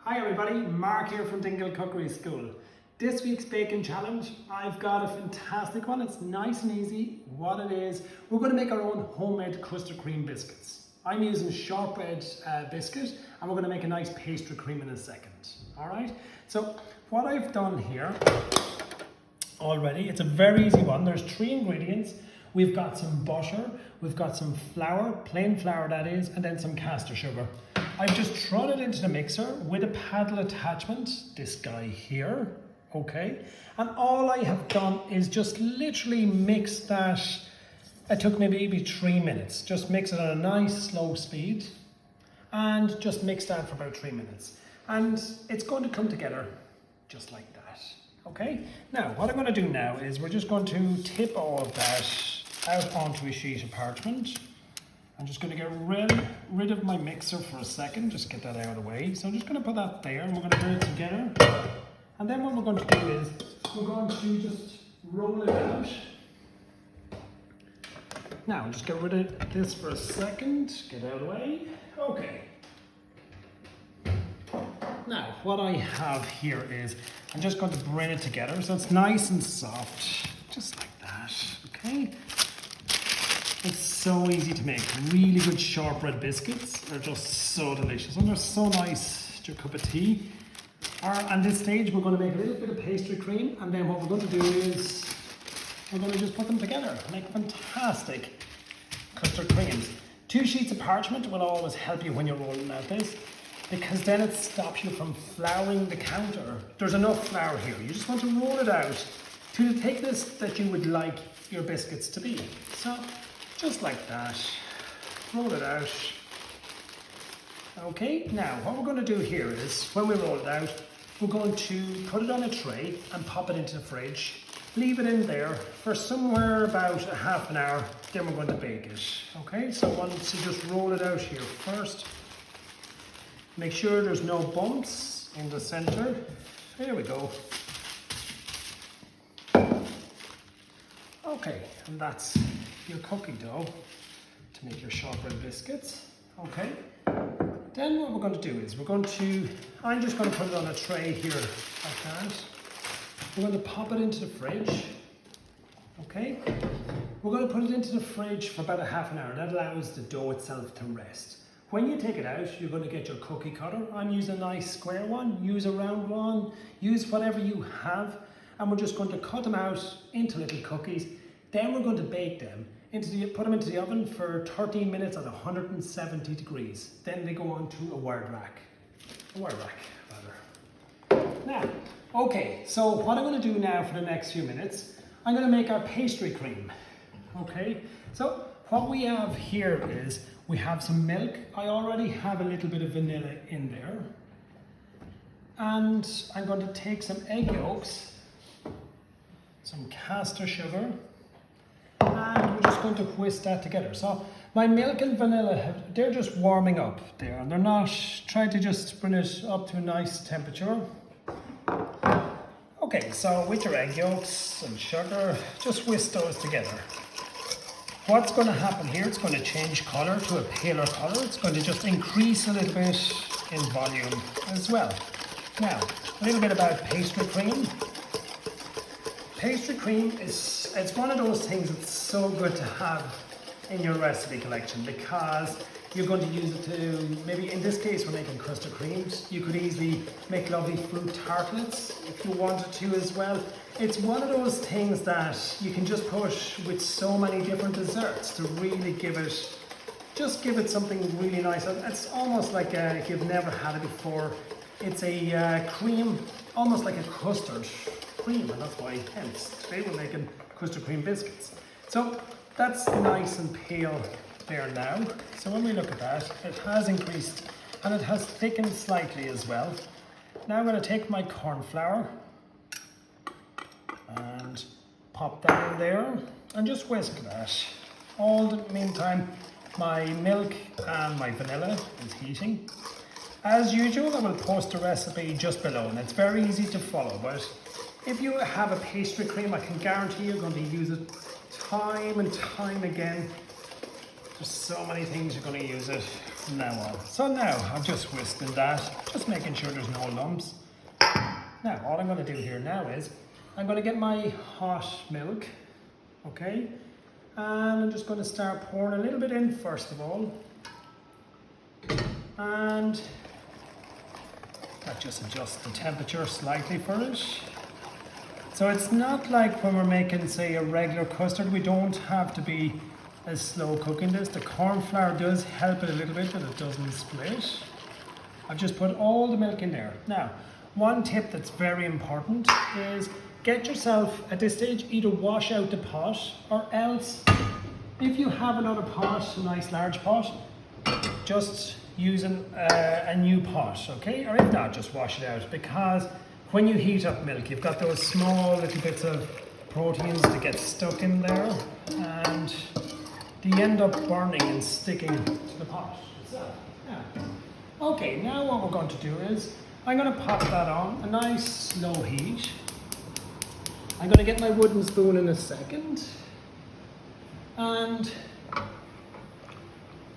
Hi everybody, Mark here from Dingle Cookery School. This week's baking challenge, I've got a fantastic one. It's nice and easy. What it is, we're going to make our own homemade custard cream biscuits. I'm using shortbread biscuit and we're going to make a nice pastry cream in a second. Alright, so what I've done here already, it's a very easy one. There's 3 ingredients. We've got some butter, we've got some flour, plain flour that is, and then some caster sugar. I've just thrown it into the mixer with a paddle attachment, this guy here, okay? And all I have done is just literally mix that. It took maybe 3 minutes. Just mix it at a nice slow speed and just mix that for about 3 minutes. And it's going to come together just like that, okay? Now, what I'm going to do now is we're just going to tip all of that out onto a sheet of parchment. I'm just going to get rid of my mixer for a second, just get that out of the way. So I'm just going to put that there and we're going to put it together. And then what we're going to do is we're going to just roll it out. Now, just get rid of this for a second, get out of the way. Okay. Now, what I have here is I'm just going to bring it together so it's nice and soft, just like that, okay? It's so easy to make. Really good shortbread biscuits. They're just so delicious and they're so nice to a cup of tea. At this stage, we're going to make a little bit of pastry cream, and then what we're going to do is we're going to just put them together. Make fantastic custard creams. 2 sheets of parchment will always help you when you're rolling out this, because then it stops you from flouring the counter. There's enough flour here. You just want to roll it out to the thickness that you would like your biscuits to be. So, just like that, roll it out. Okay, now what we're going to do here is, when we roll it out, we're going to put it on a tray and pop it into the fridge. Leave it in there for somewhere about a half an hour, then we're going to bake it. Okay, so once you just roll it out here first, make sure there's no bumps in the center. There we go. Okay, and that's your cookie dough to make your shortbread biscuits. Okay, then what we're going to do is I'm just going to put it on a tray here like that. We're going to pop it into the fridge. Okay, we're going to put it into the fridge for about a half an hour. That allows the dough itself to rest. When you take it out, you're going to get your cookie cutter. I'm using a nice square one, use a round one, use whatever you have. And we're just going to cut them out into little cookies. Then we're going to bake them, put them into the oven for 13 minutes at 170 degrees. Then they go on to a wire rack. Now, okay, so what I'm going to do now for the next few minutes, I'm going to make our pastry cream. Okay, so what we have here is we have some milk. I already have a little bit of vanilla in there. And I'm going to take some egg yolks, some caster sugar, and we're just going to whisk that together. So my milk and vanilla, they're just warming up there, and they're not trying to just bring it up to a nice temperature. Okay, so with your egg yolks and sugar, just whisk those together. What's going to happen here, it's going to change colour to a paler colour. It's going to just increase a little bit in volume as well. Now, a little bit about pastry cream. Pastry cream it's one of those things that's so good to have in your recipe collection, because you're going to use it to, maybe in this case we're making custard creams. You could easily make lovely fruit tartlets if you wanted to as well. It's one of those things that you can just push with so many different desserts to really give it something really nice. It's almost like if you've never had it before, it's a cream, almost like a custard cream, and that's why hence today we're making custard cream biscuits. So that's nice and pale there now. So when we look at that, it has increased and it has thickened slightly as well. Now I'm going to take my corn flour and pop that in there and just whisk that. All the meantime, my milk and my vanilla is heating. As usual, I will post the recipe just below, and it's very easy to follow, but if you have a pastry cream, I can guarantee you're going to use it time and time again. There's so many things you're going to use it from now on. So now I'm just whisking that, just making sure there's no lumps. Now all I'm going to do here now is I'm going to get my hot milk, okay, and I'm just going to start pouring a little bit in first of all, and that just adjusts the temperature slightly for it. So it's not like when we're making, say, a regular custard, we don't have to be as slow cooking this. The corn flour does help it a little bit, but it doesn't split. I've just put all the milk in there. Now, one tip that's very important is get yourself, at this stage, either wash out the pot, or else, if you have another pot, a nice large pot, just use a new pot, okay? Or if not, just wash it out, because when you heat up milk, you've got those small little bits of proteins that get stuck in there, and they end up burning and sticking to the pot. So, yeah. Okay, now what we're going to do is, I'm going to pop that on a nice slow heat. I'm going to get my wooden spoon in a second, and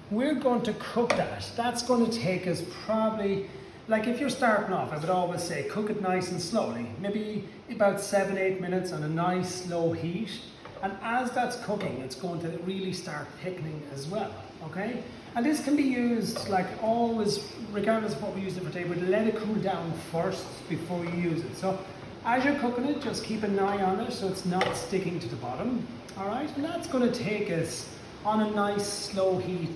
we're going to cook that. That's going to take us probably, like if you're starting off, I would always say cook it nice and slowly, maybe about 7-8 minutes on a nice slow heat. And as that's cooking, it's going to really start thickening as well, okay? And this can be used, like always, regardless of what we use it for today, but let it cool down first before you use it. So as you're cooking it, just keep an eye on it so it's not sticking to the bottom, all right? And that's going to take us on a nice slow heat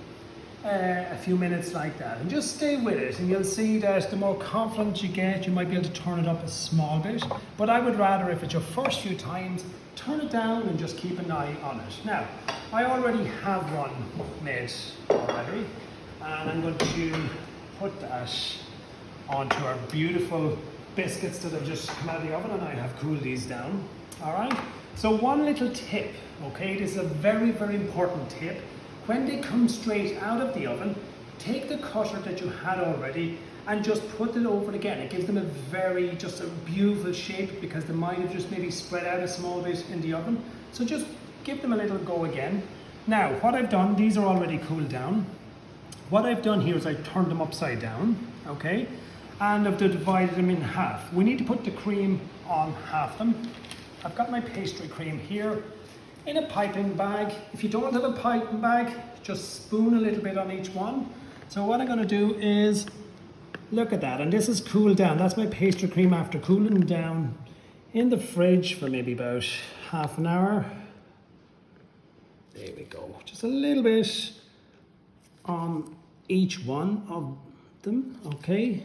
a few minutes like that, and just stay with it, and you'll see that the more confident you get, you might be able to turn it up a small bit, but I would rather, if it's your first few times, turn it down and just keep an eye on it. Now, I already have one made already, and I'm going to put that onto our beautiful biscuits that have just come out of the oven, and I have cooled these down, all right? So one little tip, okay, this is a very, very important tip. When they come straight out of the oven, take the cutter that you had already and just put it over it again. It gives them just a beautiful shape, because they might have just maybe spread out a small bit in the oven. So just give them a little go again. Now, what I've done, these are already cooled down. What I've done here is I've turned them upside down, okay? And I've divided them in half. We need to put the cream on half them. I've got my pastry cream here in a piping bag. If you don't have a piping bag, just spoon a little bit on each one. So what I'm going to do is, look at that, and this is cooled down. That's my pastry cream after cooling down in the fridge for maybe about half an hour. There we go, just a little bit on each one of them, okay.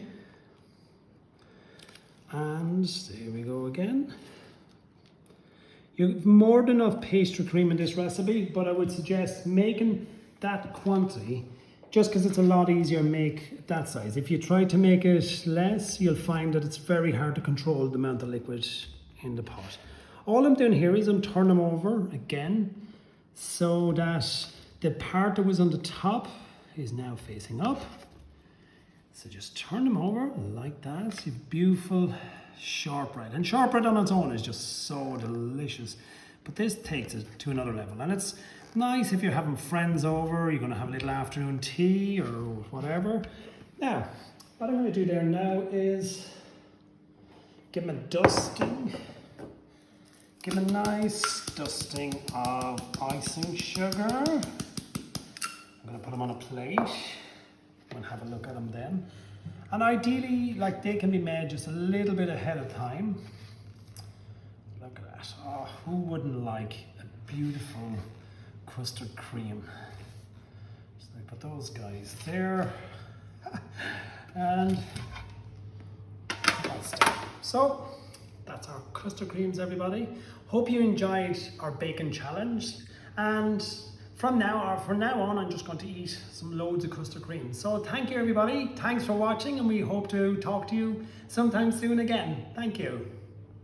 And there we go again. You have more than enough pastry cream in this recipe, but I would suggest making that quantity, just because it's a lot easier to make that size. If you try to make it less, you'll find that it's very hard to control the amount of liquid in the pot. All I'm doing here is I'm turning them over again, so that the part that was on the top is now facing up. So just turn them over like that. So you have beautiful shortbread, and shortbread on its own is just so delicious, but this takes it to another level, and it's nice if you're having friends over, you're going to have a little afternoon tea or whatever. Now what I'm going to do there now is give them a dusting, give them a nice dusting of icing sugar. I'm going to put them on a plate and have a look at them then. And ideally, like, they can be made just a little bit ahead of time. Look at that. Oh, who wouldn't like a beautiful custard cream? So I put those guys there. And that's done. So that's our custard creams, everybody. Hope you enjoyed our bacon challenge. And from now on, I'm just going to eat some loads of custard cream. So thank you, everybody. Thanks for watching, and we hope to talk to you sometime soon again. Thank you.